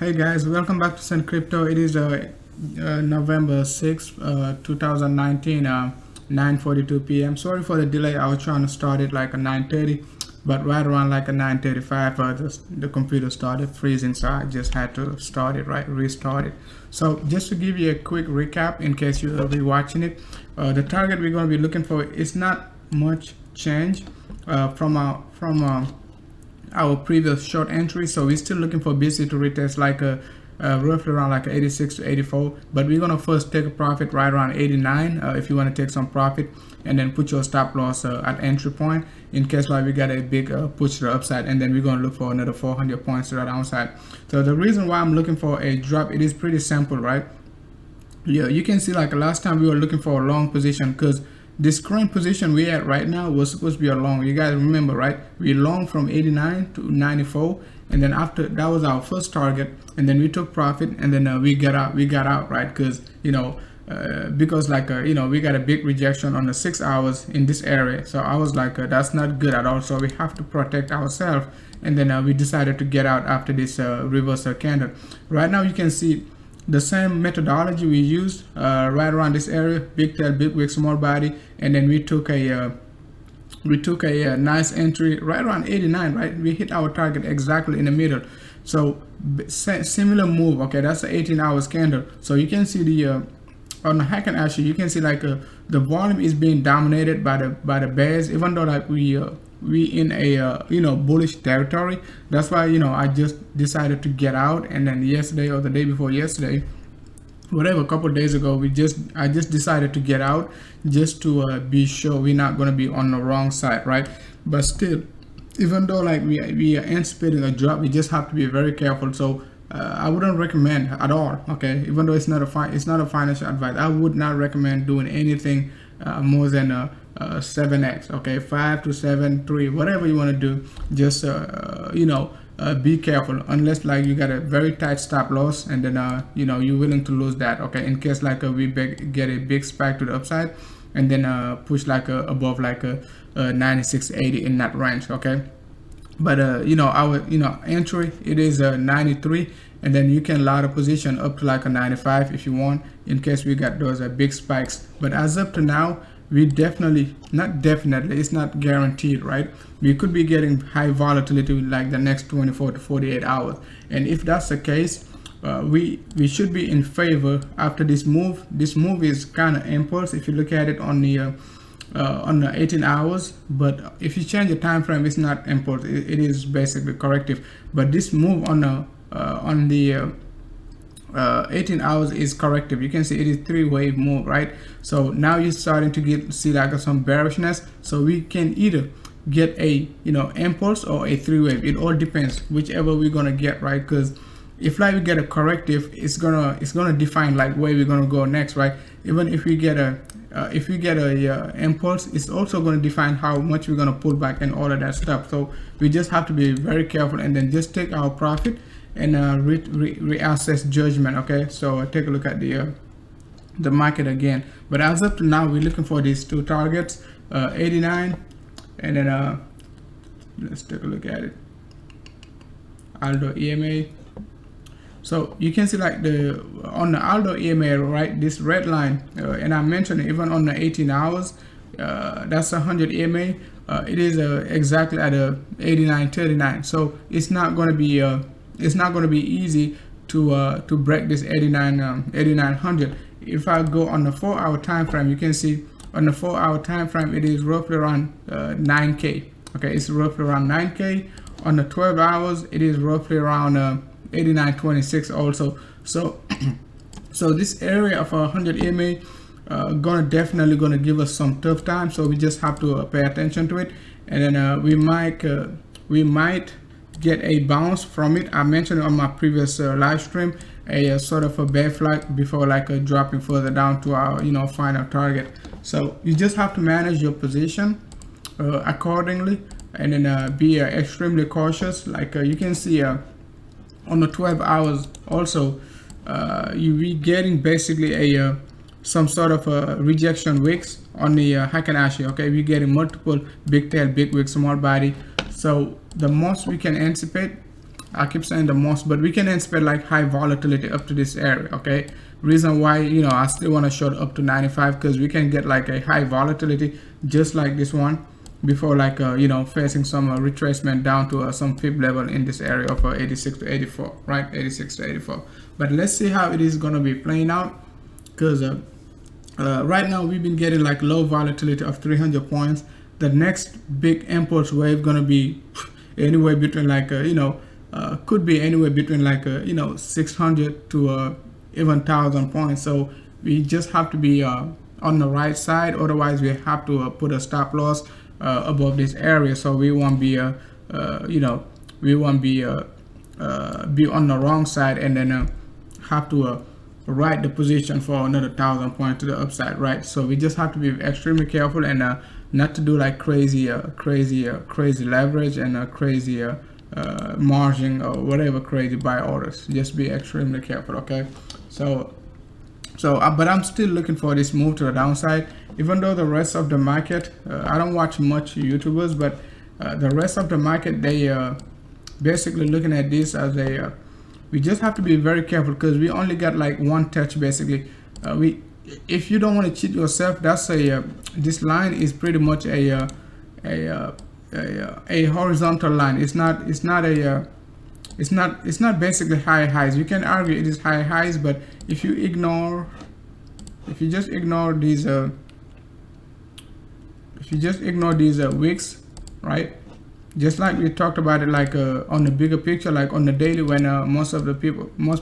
Hey guys, welcome back to Sun Crypto. It is November 6th, 2019, 9:42 p.m. Sorry for the delay. I was trying to start it like at 9:30, but right around like at 9:35, the computer started freezing, so I just had to start it, restart it. So just to give you a quick recap in case you'll be watching it, the target we're going to be looking for is not much change from our previous short entry. So we're still looking for BTC to retest like roughly around like 86 to 84, but we're gonna first take a profit right around 89 if you want to take some profit, and then put your stop loss at entry point in case we got a big push to the upside, and then we're gonna look for another 400 points to the downside. So the reason why I'm looking for a drop, it is pretty simple, right? Yeah, you can see like last time we were looking for a long position, because this current position we're at right now was supposed to be a long. You guys remember, right? We long from 89 to 94, and then after that was our first target, and then we took profit, and then we got out, right? Because because we got a big rejection on the 6 hours in this area. So I was like, that's not good at all. So we have to protect ourselves, and then we decided to get out after this reversal candle. Right now you can see the same methodology we used right around this area: big tail, big wick, small body, and then we took a nice entry right around 89, right? We hit our target exactly in the middle. So similar move. Okay, that's the 18 hours candle. So you can see the on the Heiken Ashi, you can see like the volume is being dominated by the bears, even though like we in a bullish territory. That's why I just decided to get out, and then yesterday or the day before yesterday, whatever, a couple of days ago, I just decided to get out just to be sure we're not going to be on the wrong side, right? But still, even though like we are anticipating a drop, we just have to be very careful. So I wouldn't recommend at all, okay, even though it's not a financial advice, I would not recommend doing anything more than 7x, okay, 5 to 7, 3, whatever you want to do. Just be careful, unless like you got a very tight stop loss, and then you're willing to lose that, okay, in case like we get a big spike to the upside, and then push like above like a 96.80 in that range, okay. But our entry, it is 93, and then you can load a position up to like a 95 if you want, in case we got those big spikes. But as up to now, we it's not guaranteed, right? We could be getting high volatility like the next 24 to 48 hours, and if that's the case, we should be in favor after this move. This move is kind of impulse if you look at it on the 18 hours, but if you change the time frame, it's not impulse, it is basically corrective. But this move on the 18 hours is corrective. You can see it is 3-wave move, right? So now you're starting to see like some bearishness. So we can either get a impulse or a 3-wave. It all depends whichever we're gonna get, right? Because if like we get a corrective, it's gonna define like where we're gonna go next, right? Even if we get a impulse, it's also going to define how much we're going to pull back and all of that stuff. So we just have to be very careful, and then just take our profit and reassess judgment, okay. So take a look at the market again. But as up to now, we're looking for these two targets, 89, and then let's take a look at it, Aldo EMA. So you can see like on the Aldo EMA, right, this red line, and I mentioned even on the 18 hours, that's 100 EMA. It is exactly at 89.39. So it's not going to be easy to break this 8900. If I go on the 4-hour time frame, you can see on the 4-hour time frame, it is roughly around 9K. Okay, it's roughly around 9K. On the 12 hours, it is roughly around 89.26 also. So so this area of 100 EMA definitely gonna give us some tough time. So we just have to pay attention to it, and then we might get a bounce from it. I mentioned on my previous live stream a sort of a bear flag before like dropping further down to our final target. So you just have to manage your position accordingly, and then be extremely cautious. Like you can see on the 12 hours also, you be getting basically a some sort of rejection wicks on the Heiken Ashi, okay. We're getting multiple big tail, big wick, small body. So the most we can anticipate I keep saying the most, but we can expect like high volatility up to this area. Okay, reason why, I still want to short up to 95, because we can get like a high volatility just like this one before, like facing some retracement down to some fib level in this area of 86 to 84, right? 86 to 84. But let's see how it is going to be playing out, because right now we've been getting like low volatility of 300 points. The next big impulse wave going to be anywhere between like could be anywhere between like 600 to even 1,000 points. So we just have to be on the right side, otherwise we have to put a stop loss above this area, so we won't be we won't be on the wrong side, and then have to write the position for another 1,000 points to the upside, right? So we just have to be extremely careful, and not to do like crazy leverage and crazy margin or whatever crazy buy orders. Just be extremely careful. Okay, so but I'm still looking for this move to the downside, even though the rest of the market, I don't watch much YouTubers, but the rest of the market, they basically looking at this as a we just have to be very careful, because we only got like one touch basically. If you don't want to cheat yourself, that's this line is pretty much a horizontal line. It's not basically high highs. You can argue it is high highs, but if you just ignore these wicks, right? Just like we talked about it, like on the bigger picture, like on the daily, when most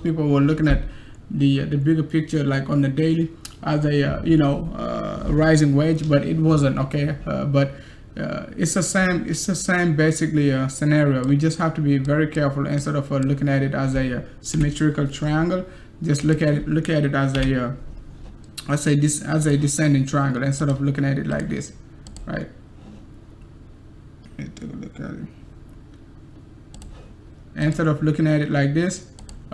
people were looking at the bigger picture, like on the daily, as a rising wedge, but it wasn't. Okay, but it's the same basically scenario. We just have to be very careful. Instead of looking at it as a symmetrical triangle, just look at it as a as a descending triangle, instead of looking at it like this, right? Let me take a look at it. Instead of looking at it like this,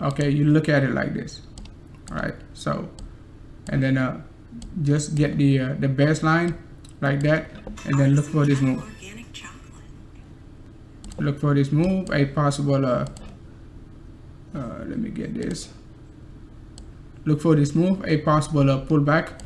okay, you look at it like this, all right? So, and then just get the baseline like that, and then look for this move. Look for this move, a possible let me get this. Look for this move, a possible pullback,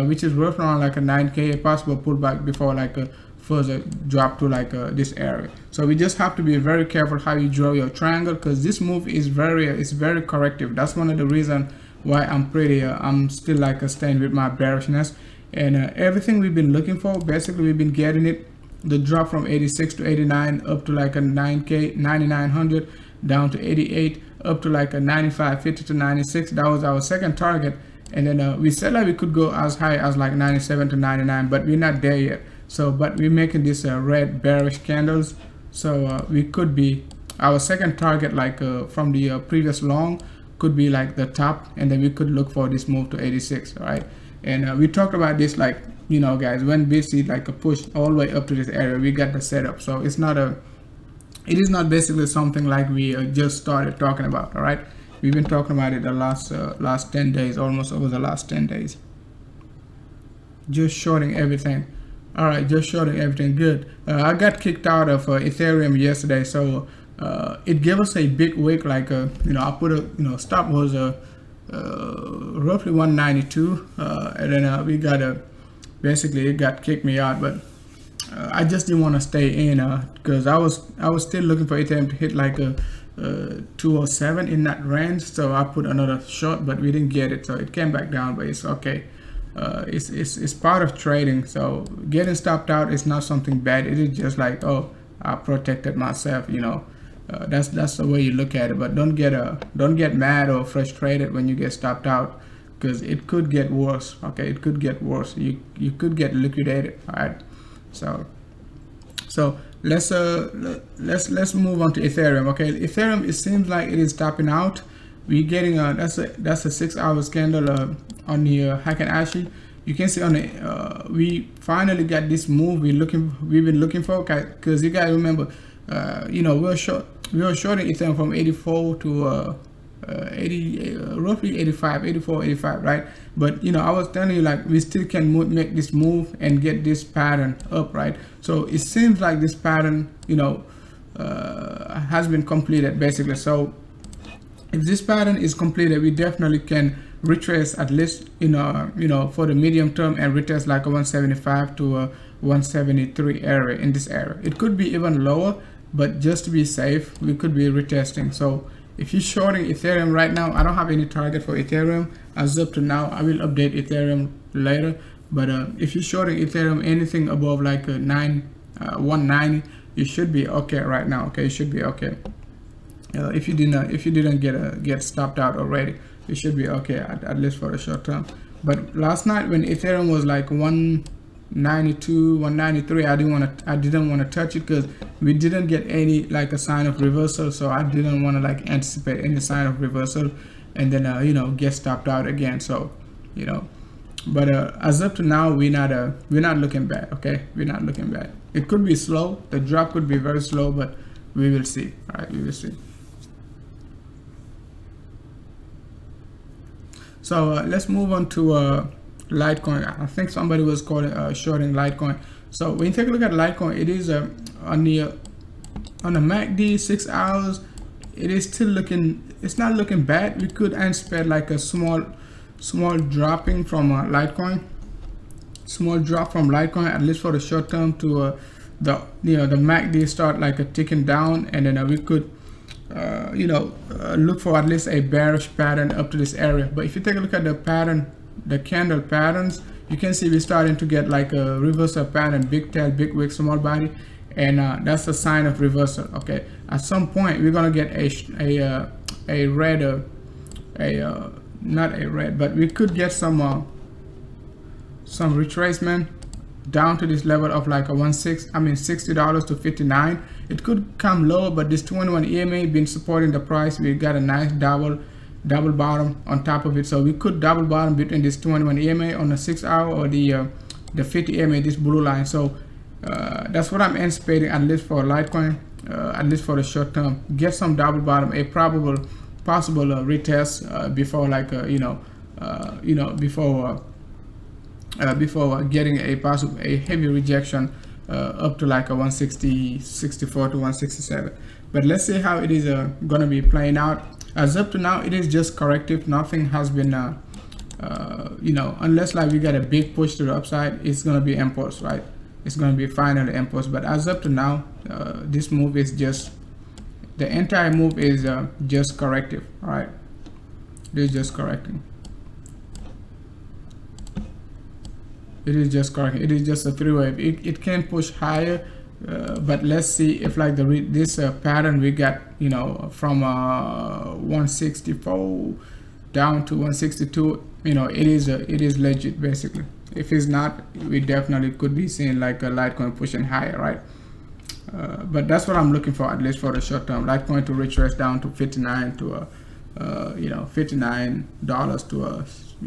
which is roughly around like a 9K, a possible pullback before like a further drop to like this area. So we just have to be very careful how you draw your triangle, because this move is very corrective. That's one of the reasons why I'm still like staying with my bearishness. And everything we've been looking for, basically we've been getting it. The drop from 86 to 89 up to like a 9K, 9,900, down to 88, up to like a 95.50 to 96. That was our second target. And then we said like we could go as high as like 97 to 99, but we're not there yet. So, but we're making this red bearish candles. So we could be, our second target, like from the previous long, could be like the top, and then we could look for this move to 86, right? And we talked about this, like, guys, when BTC like a push all the way up to this area, we got the setup. So it is not basically something like we just started talking about. All right, we've been talking about it the last 10 days, almost over the last 10 days, just shorting everything. All right, just shorting everything. Good. I got kicked out of Ethereum yesterday, so it gave us a big wick. Like I put a stop was roughly 192, and then we got basically it got kicked me out. But I just didn't want to stay in because I was still looking for Ethereum to hit like a 207 in that range. So I put another short, but we didn't get it, so it came back down. But it's okay. It's part of trading. So getting stopped out is not something bad. It is just like, oh, I protected myself. That's the way you look at it. But don't get mad or frustrated when you get stopped out, because it could get worse. Okay, it could get worse. You could get liquidated. All right. So let's move on to Ethereum. Okay, Ethereum, it seems like it is topping out. We're getting that's a 6 hour candle on the Heikin-Ashi. You can see on the we finally got this move we've been looking for, because you guys remember we were shorting Ethereum from 84 to 80, roughly 85, 84, 85, right? But I was telling you, like, we still can make this move and get this pattern up, right? So it seems like this pattern, has been completed basically. So if this pattern is completed, we definitely can retrace at least for the medium term and retest like a 175 to a 173 area in this area. It could be even lower, but just to be safe, we could be retesting. So if you're shorting Ethereum right now, I don't have any target for Ethereum as up to now. I will update Ethereum later, but if you're shorting Ethereum anything above like a 190, you should be okay right now. Okay, you should be okay. If you didn't get stopped out already, you should be okay at least for the short term. But last night when Ethereum was like 192, 193, I didn't want to touch it because we didn't get any like a sign of reversal. So I didn't want to like anticipate any sign of reversal and then get stopped out again. So but as up to now, we're not looking bad. Okay, we're not looking bad. It could be slow. The drop could be very slow, but we will see. All right, we will see. So let's move on to Litecoin. I think somebody was calling shorting Litecoin. So when you take a look at Litecoin, it is on the MACD 6 hours. It is still looking. It's not looking bad. We could anticipate like a small dropping from Litecoin. Small drop from Litecoin at least for the short term to the MACD start like a ticking down, and then we could look for at least a bearish pattern up to this area. But if you take a look at the pattern, the candle patterns, you can see we're starting to get like a reversal pattern, big tail, big wick, small body, and that's a sign of reversal. Okay, at some point we're gonna get a red, not a red, but we could get some retracement down to this level of like a $60 to 59. It could come lower, but this 21 EMA been supporting the price. We got a nice double bottom on top of it, so we could double bottom between this 21 EMA on the 6 hour or the 50 EMA, this blue line. So that's what I'm anticipating at least for Litecoin, at least for the short term. Get some double bottom, a possible retest before like before getting a heavy rejection up to like a 164 to 167. But let's see how it is gonna be playing out. As up to now, it is just corrective. Nothing has been unless like we get a big push to the upside, it's gonna be impulse, right? It's gonna be finally impulse. But as up to now, this move is just, the entire move is just corrective. All right, it is just correcting. It is just correcting. It is just a three wave. It can push higher, but let's see if like this pattern we got, from 164 down to 162. It is legit basically. If it's not, we definitely could be seeing like a Litecoin pushing higher, right? But that's what I'm looking for, at least for the short term. Litecoin to retrace down to 59 to $59 to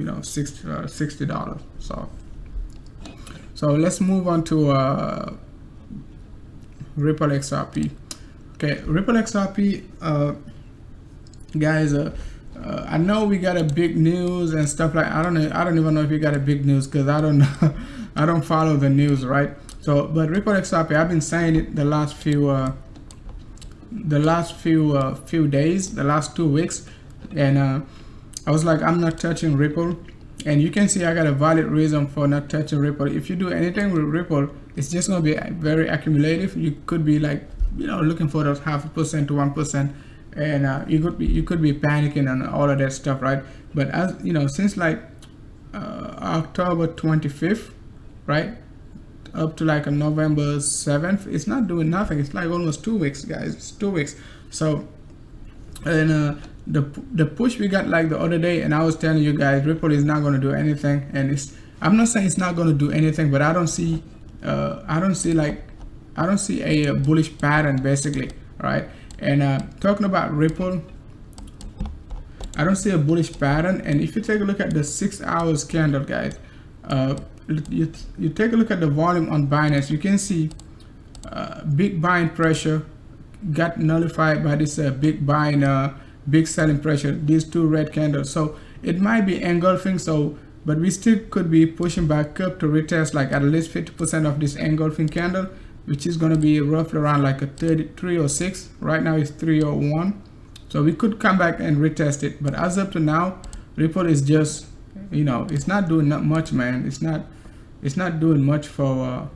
$60. So let's move on to Ripple XRP. Okay, Ripple XRP, guys. I know we got a big news and stuff like. I don't even know if we got a big news because I don't know. I don't follow the news, right? So, but Ripple XRP, I've been saying it the last few days, the last 2 weeks, and I was like, I'm not touching Ripple. And you can see I got a valid reason for not touching Ripple. If you do anything with Ripple, it's just gonna be very accumulative. You could be like, looking for those 0.5% to 1%, and you could be panicking and all of that stuff, right? But as since like October 25th, right, up to like November 7th, it's not doing nothing. It's like almost 2 weeks, guys. It's 2 weeks. So, and the push we got like the other day, and I was telling you guys, Ripple is not going to do anything, and I'm not saying it's not going to do anything, but I don't see a bullish pattern basically, right? And talking about Ripple, I don't see a bullish pattern. And if you take a look at the 6 hours candle, guys, you take a look at the volume on Binance, you can see big buying pressure got nullified by this big buying, big selling pressure, these 2 red candles. So it might be engulfing, but we still could be pushing back up to retest like at least 50% of this engulfing candle. which is going to be roughly around like a 306. Right now it's 301. So we could come back and retest it, but as up to now, Ripple is just, you know, it's not doing that much, man. It's not doing much for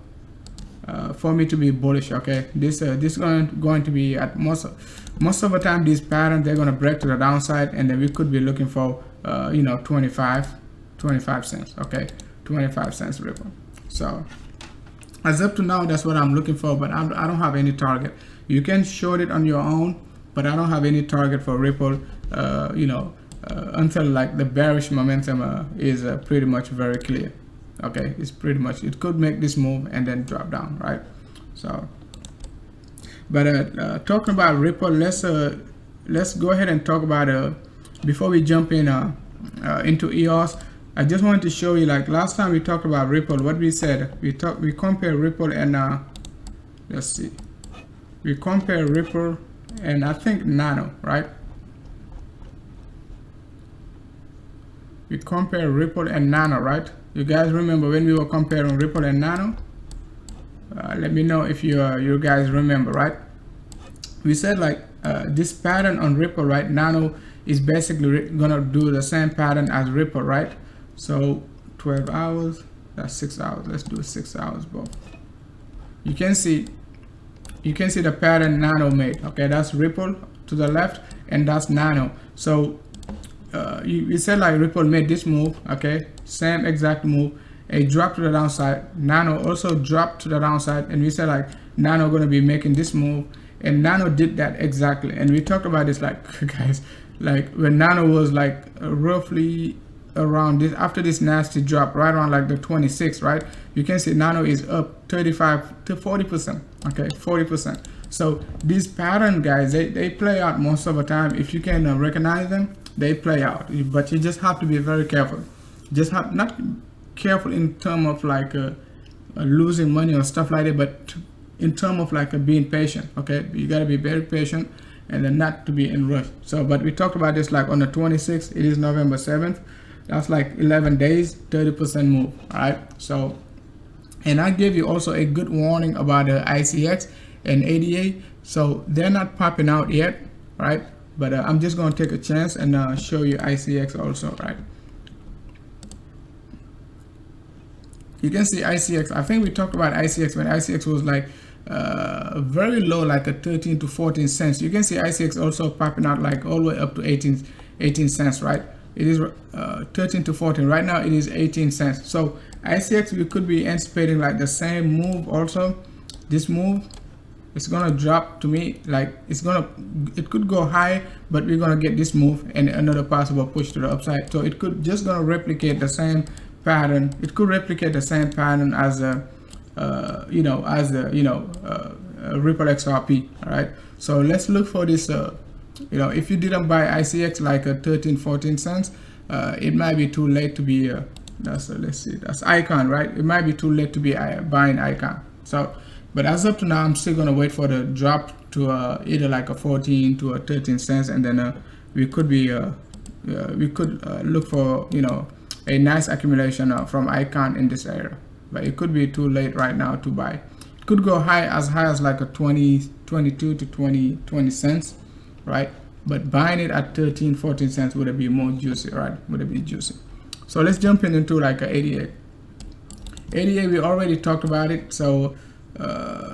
me to be bullish. Okay, this going to be at most of the time, these patterns, they're going to break to the downside, and then we could be looking for you know, 25 cents. Okay, 25 cents Ripple. So as up to now, that's what I'm looking for, but I don't have any target. You can short it on your own, but I don't have any target for Ripple, you know, until like the bearish momentum is pretty much very clear. Okay, it's pretty much, it could make this move and then drop down, right? So, but talking about Ripple, let's go ahead and talk about before we jump in into EOS. I just wanted to show you, like last time we talked about Ripple, what we said, we compare Ripple and let's see, we compare Ripple and I think Nano, right? We compare Ripple and Nano, right? You guys remember when we were comparing Ripple and Nano? Let me know if you guys remember, right? We said like this pattern on Ripple, right? Nano is basically gonna do the same pattern as Ripple, right? So 12 hours, that's 6 hours. Let's do 6 hours both. You can see the pattern Nano made. Okay, that's Ripple to the left, and that's Nano. So we said like Ripple made this move, okay, same exact move. It dropped to the downside. Nano also dropped to the downside, and we said like Nano gonna be making this move, and Nano did that exactly. And we talked about this, like guys, like when Nano was like roughly around this, after this nasty drop, right around like the 26, right? You can see Nano is up 35 to 40%. Okay, 40%. So these pattern, guys, they play out most of the time. If you can recognize them, they play out, but you just have to be very careful. Just have, not careful in terms of like losing money or stuff like that, but in terms of like being patient. Okay, you got to be very patient and then not to be in rush. So, but we talked about this like on the 26th. It is November 7th. That's like 11 days, 30% move. All right. So, and I gave you also a good warning about the ICX and ADA. So they're not popping out yet, right? But I'm just going to take a chance and show you ICX also, right? You can see ICX. I think we talked about ICX when ICX was like very low, like a 13 to 14 cents. You can see ICX also popping out like all the way up to 18 cents, right? It is 13 to 14. Right now it is 18 cents. So ICX, we could be anticipating like the same move also. This move, it's gonna drop to me, like it could go high, but we're gonna get this move and another possible push to the upside. So it could just gonna replicate the same pattern. It could replicate the same pattern as a Ripple XRP. All right. So let's look for this. You know, if you didn't buy ICX like a 13-14 cents, it might be too late to be. Let's see. That's Icon, right? It might be too late to be buying Icon. So, but as up to now, I'm still gonna wait for the drop to either like a 14 to a 13 cents, and then we could be look for, you know, a nice accumulation from Icon in this area. But it could be too late right now to buy. It could go high as like a 22 to 20 cents, right? But buying it at 13-14 cents would be more juicy, right? Would it be juicy? So let's jump into like a 88. 88, we already talked about it. So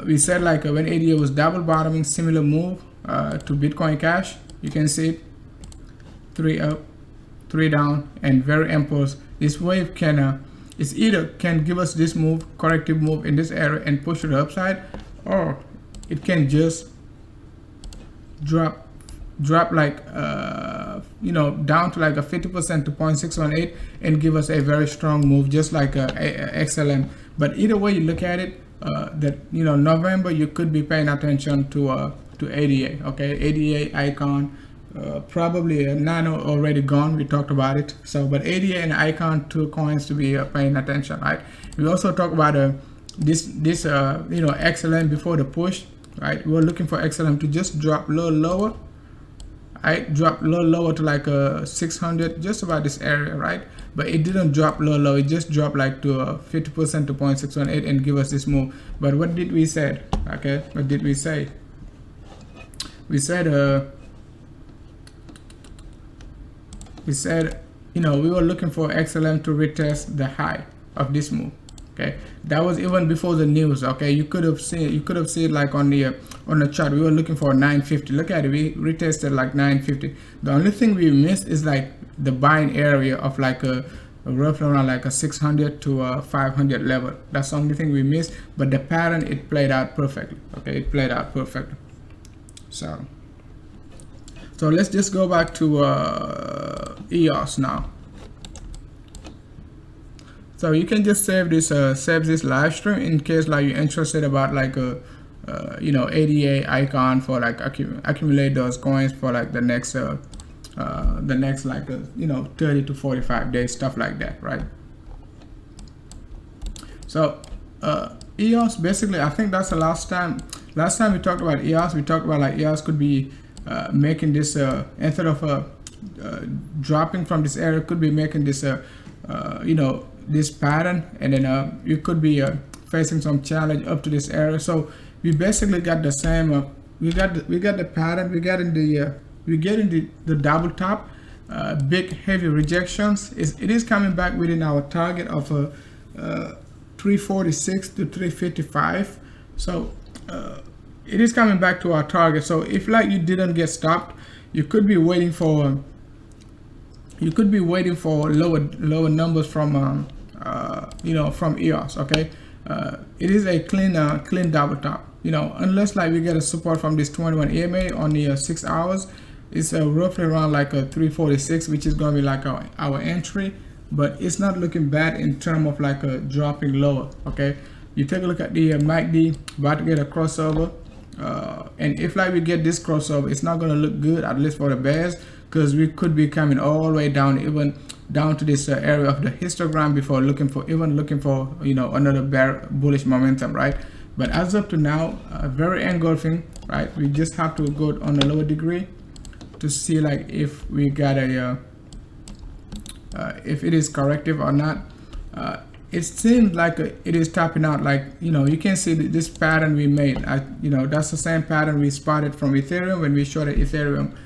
we said like when 88 was double bottoming, similar move to Bitcoin Cash. You can see it, 3 up, 3 down, and very impulse. This wave can it's either can give us this move, corrective move in this area and push to the upside, or it can just drop like you know, down to like a 50% to 0.618 and give us a very strong move, just like a XLM. But either way you look at it, that, you know, November you could be paying attention to ADA. Okay, ADA, Icon, probably Nano already gone, we talked about it. So but ADA and Icon, 2 coins to be paying attention, right? We also talk about this you know, XLM before the push, right? We're looking for XLM to just drop a little lower. I drop a little lower to like 600, just about this area, right? but it didn't drop low. It just dropped like to 50% to 0.618 and give us this move. But what did we say? Okay, what did we say? We said you know, we were looking for XLM to retest the high of this move. Okay, that was even before the news. Okay, you could have seen it like on the chart. We were looking for 950. Look at it, we retested like 950. The only thing we missed is like the buying area of like a roughly around like a 600 to 500 level. That's the only thing we missed, but the pattern, it played out perfectly. Okay, it played out perfectly. So let's just go back to EOS now. So you can just save this live stream in case like you're interested about like a you know, ADA icon for like accumulate those coins for like the next like you know, 30 to 45 days, stuff like that, right? So EOS, basically, I think that's the last time we talked about EOS. We talked about like EOS could be making this instead of dropping from this area, could be making this you know, this pattern, and then you could be facing some challenge up to this area. So we basically got the same we got the pattern, we get in the double top, big heavy rejections. It is coming back within our target of 346 to 355. So it is coming back to our target. So if like you didn't get stopped, you could be waiting for lower numbers from you know, from EOS. Okay, it is a clean double top, you know, unless like we get a support from this 21 EMA on the 6 hours. It's roughly around like a 346, which is going to be like our entry, but it's not looking bad in terms of like a dropping lower. Okay, you take a look at the MACD, about to get a crossover, and if like we get this crossover, it's not going to look good, at least for the bears, because we could be coming all the way down, even down to this area of the histogram before looking for you know, another bullish momentum, right? But as up to now, very engulfing, right? We just have to go on a lower degree to see like if we got a if it is corrective or not. It seems like it is tapping out, like, you know, you can see this pattern we made. You know, that's the same pattern we spotted from Ethereum when we showed Ethereum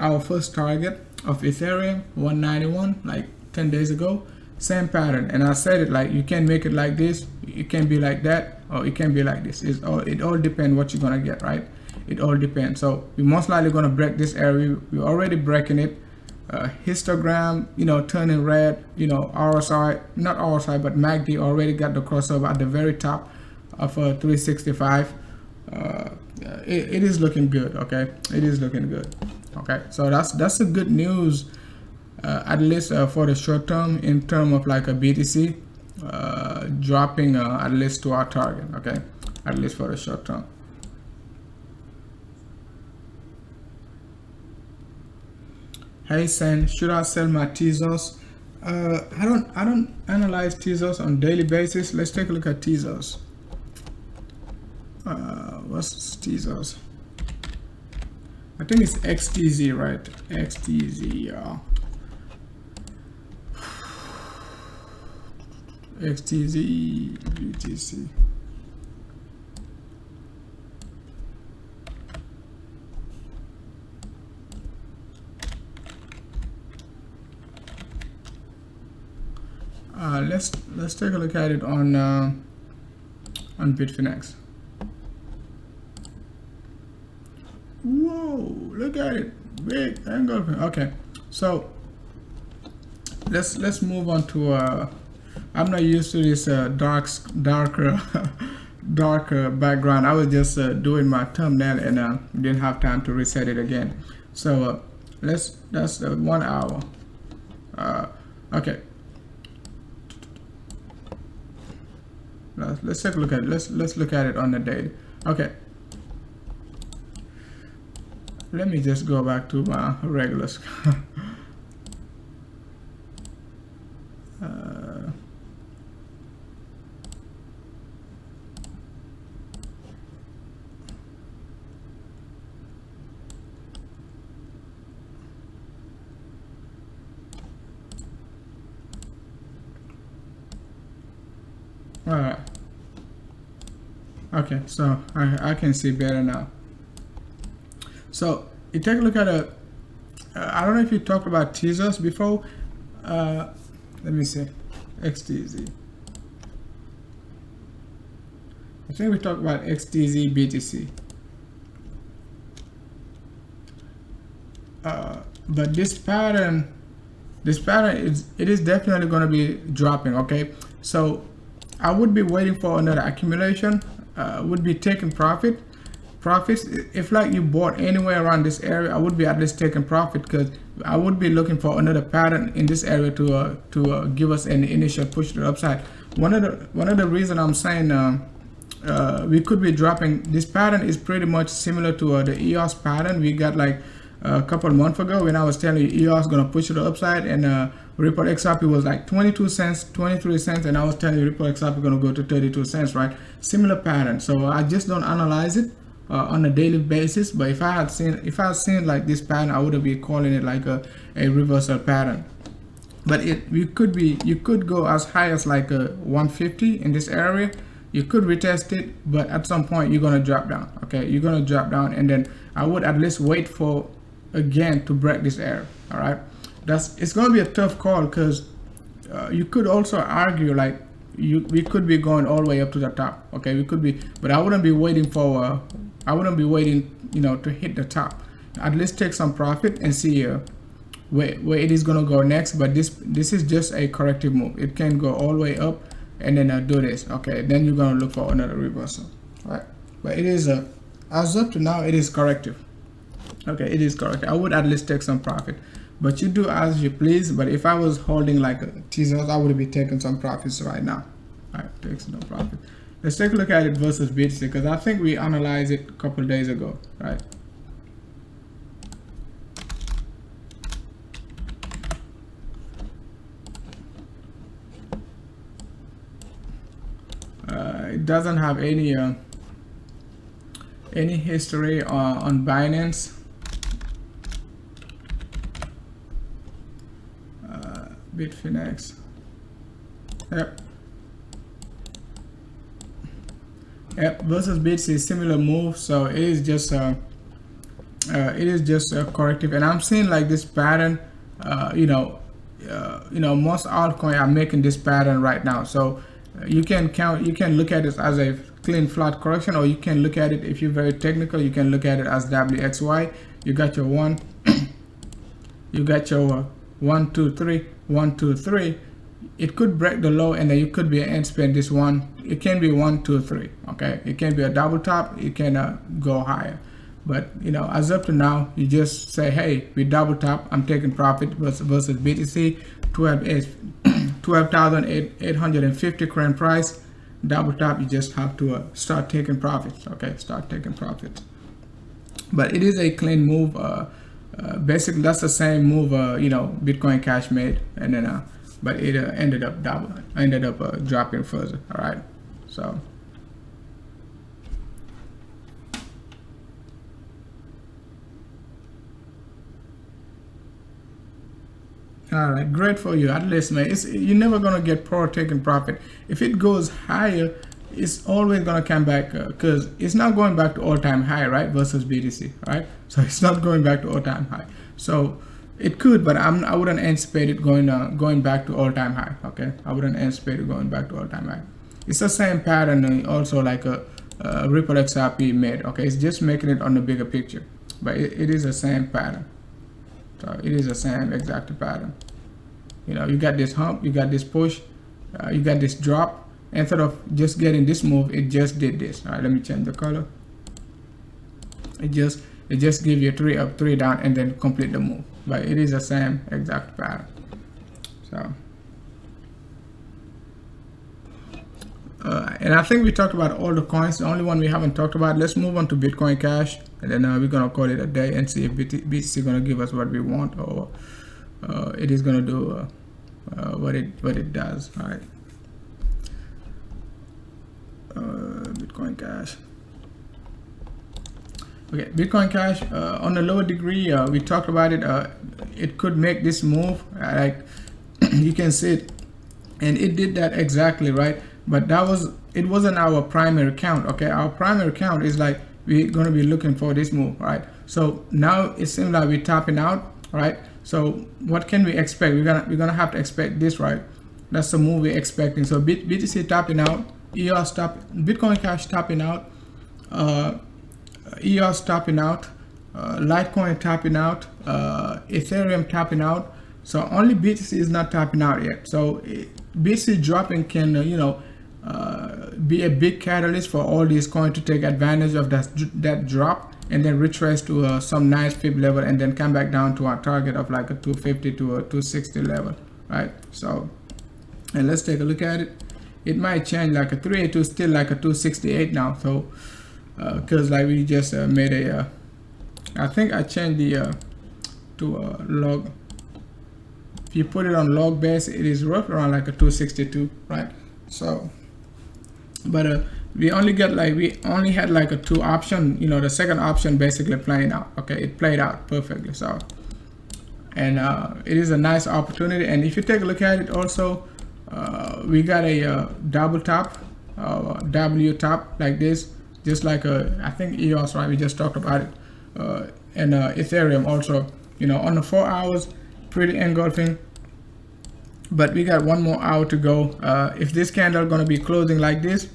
our first target of Ethereum 191 like 10 days ago. Same pattern, and I said it like, you can make it like this, it can be like that, or it can be like this. It all depends what you're gonna get, right? It all depends. So we're most likely gonna break this area. We're already breaking it. Histogram, you know, turning red. You know, RSI, not RSI, but MACD already got the crossover at the very top of 365. It is looking good. Okay, it is looking good. Okay, so that's a good news, at least for the short term, in terms of like a BTC dropping at least to our target. Okay, at least for the short term. Hey Sen, should I sell my Tezos? I don't analyze Tezos on daily basis. Let's take a look at Tezos. What's Tezos? I think it's XTZ, right? XTZ, yeah. XTZ BTC. Let's take a look at it on Bitfinex. Whoa, look at it, big engulfing. Okay, so let's move on to I'm not used to this darker background. I was just doing my thumbnail and didn't have time to reset it again. So that's 1 hour. Okay, let's take a look at it. Let's look at it on the daily. Okay, let me just go back to my regular All right. Okay, so I can see better now. So you take a look at a I don't know if you talked about teasers before. Let me see, XTZ. I think we talked about XTZ BTC. But this pattern is definitely going to be dropping. Okay, so I would be waiting for another accumulation. Would be taking profits. If like you bought anywhere around this area, I would be at least taking profit, because I would be looking for another pattern in this area to give us an initial push to the upside. One of the reasons I'm saying we could be dropping, this pattern is pretty much similar to the EOS pattern we got like a couple of months ago, when I was telling you EOS gonna push to the upside, and Ripple XRP was like 22 cents, 23 cents, and I was telling you Ripple XRP gonna go to 32 cents, right? Similar pattern. So I just don't analyze it on a daily basis, but if I had seen like this pattern, I would be calling it like a reversal pattern. But you could go as high as like a 150 in this area. You could retest it, but at some point you're gonna drop down. Okay, you're gonna drop down, and then I would at least wait for again to break this area. All right, it's gonna be a tough call, because you could also argue like we could be going all the way up to the top. Okay, we could be, but I wouldn't be waiting for you know, to hit the top. At least take some profit and see where it is gonna go next. But this is just a corrective move. It can go all the way up and then do this. Okay, then you're gonna look for another reversal. All right, but it is as up to now, it is corrective. Okay, it is correct. I would at least take some profit, but you do as you please. But if I was holding like a teasers, I would be taking some profits right now. All right, take some profit. Let's take a look at it versus BTC, because I think we analyzed it a couple of days ago, right? It doesn't have any history on Binance. Bitfinex. Yep, versus BTC, similar move. So it is just a corrective, and I'm seeing like this pattern. You know, most altcoins are making this pattern right now. So you can look at it as a clean flat correction, or you can look at it, if you're very technical, you can look at it as WXY. You got your one, you got your 1 2 3 1 2 3. It could break the low, and then you could be end spin this one. It can be 1 2 3. Okay, it can be a double top. It can go higher, but you know, as up to now, you just say, hey, we double top, I'm taking profit versus BTC. 12,850 current price, double top. You just have to start taking profits. Okay, start taking profits. But it is a clean move. Basically that's the same move you know, Bitcoin Cash made, and then but it ended up dropping further. All right, so all right, great for you. At least, man, you're never gonna get pro taking profit. If it goes higher, it's always gonna come back, because it's not going back to all-time high, right? Versus BTC, right? So it's not going back to all-time high. So it could, but I wouldn't anticipate it going back to all-time high. Okay, I wouldn't anticipate it going back to all-time high. It's the same pattern, also like a Ripple XRP made. Okay, it's just making it on the bigger picture, but it is the same pattern. So it is the same exact pattern. You know, you got this hump, you got this push, you got this drop. Instead of just getting this move, it just did this. All right, let me change the color. It just give you 3 up, 3 down, and then complete the move. But it is the same exact pattern. So, and I think we talked about all the coins. The only one we haven't talked about. Let's move on to Bitcoin Cash, and then we're gonna call it a day and see if BTC gonna give us what we want, or it is gonna do what it does. All right. Bitcoin Cash. Okay, Bitcoin Cash on a lower degree, we talked about it. It could make this move, like you can see it, and it did that exactly, right? but it wasn't our primary count. Okay, our primary count is like we're going to be looking for this move, right? So now it seems like we're tapping out, right? So what can we expect? We're gonna have to expect this, right? That's the move we're expecting. So BTC tapping out, EOS Bitcoin Cash tapping out, EOS tapping out, Litecoin tapping out, Ethereum tapping out. So only BTC is not tapping out yet. So BTC dropping can be a big catalyst for all these coins to take advantage of that drop and then retrace to some nice fib level and then come back down to our target of like a 250 to a 260 level, right? So, and let's take a look at it. It might change, like a 382 still like a 268 now. So because like we just made a I think I changed the to log. If you put it on log base, it is roughly around like a 262, right? So but we only had like a 2 option, the second option basically playing out. Okay, it played out perfectly. So, and it is a nice opportunity. And if you take a look at it also, we got a double top, W top like this, just like I think EOS, right? We just talked about it. And Ethereum also, on the 4 hours, pretty engulfing. But we got 1 more hour to go. If this candle gonna be closing like this,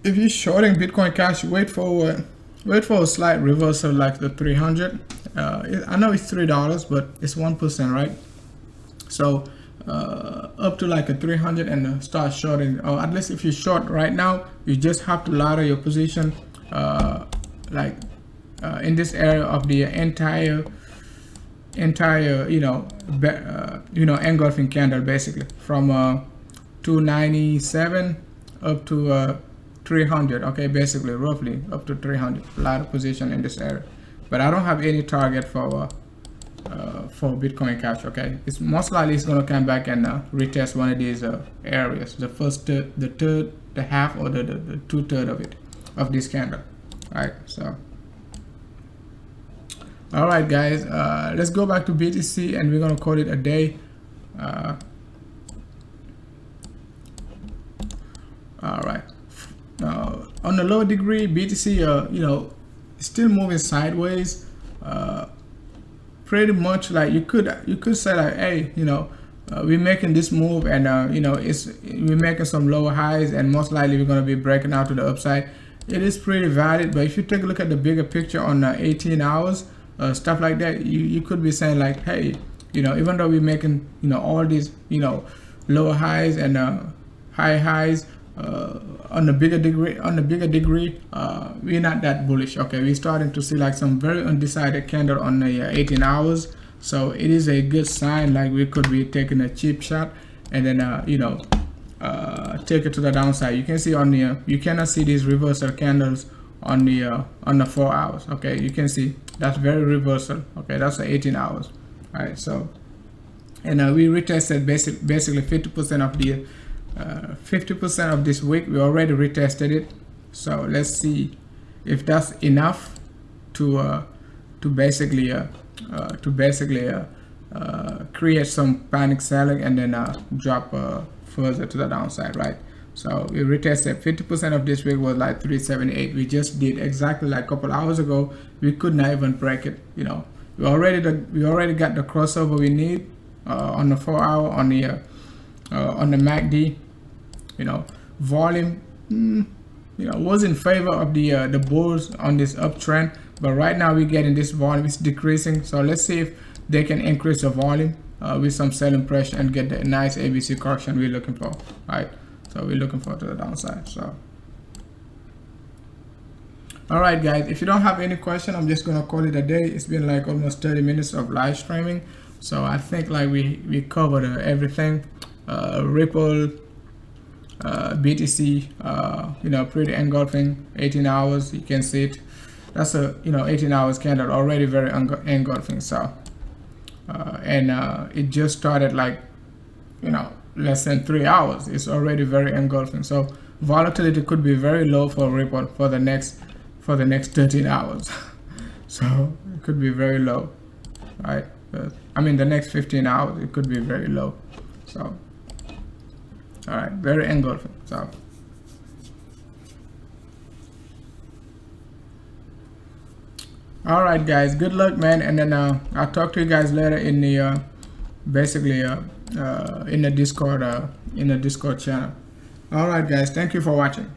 if you're shorting Bitcoin Cash, wait for a slight reversal like the 300. I know it's $3, but it's 1%, right? So up to like a 300 and start shorting. Or at least if you short right now, you just have to ladder your position in this area of the entire engulfing candle, basically from 297 up to 300. Okay, basically roughly up to 300 ladder position in this area. But I don't have any target for Bitcoin Cash. Okay, it's most likely it's going to come back and retest one of these areas, the first third, the third, the half, or the 2/3 of it, of this candle. All right, so all right guys, let's go back to BTC and we're going to call it a day. All right, on the lower degree, BTC still moving sideways, pretty much like you could say like, hey, we're making this move and we're making some lower highs and most likely we're going to be breaking out to the upside. It is pretty valid, but if you take a look at the bigger picture on 18 hours, stuff like that, you could be saying like, hey, even though we're making all these lower highs and high highs on the bigger degree, we're not that bullish. Okay, we're starting to see like some very undecided candle on the 18 hours. So it is a good sign, like we could be taking a cheap shot and then take it to the downside. You can see on the you cannot see these reversal candles on the 4 hours. Okay, you can see that's very reversal. Okay, that's the 18 hours. All right, so and we retested basically 50% of the 50% of this week. We already retested it, so let's see if that's enough to basically create some panic selling and then drop further to the downside, right? So we retested 50% of this week was like 378. We just did exactly like a couple hours ago. We could not even break it. We already got the crossover we need on the 4 hour on the MACD. Volume was in favor of the bulls on this uptrend, but right now we're getting this volume is decreasing. So let's see if they can increase the volume with some selling pressure and get the nice ABC correction we're looking for, right? So we're looking forward to the downside. So all right guys, if you don't have any question, I'm just gonna call it a day. It's been like almost 30 minutes of live streaming, so I think like we covered everything. Ripple, BTC, pretty engulfing. 18 hours, you can see it. That's a 18 hours candle, already very engulfing. So and it just started like less than 3 hours. It's already very engulfing. So volatility could be very low for Ripple for the next 13 hours. So it could be very low, right? I mean the next 15 hours it could be very low. So All right, very engulfing. So all right guys, good luck man, and then I'll talk to you guys later in the basically in the Discord channel. All right guys, thank you for watching.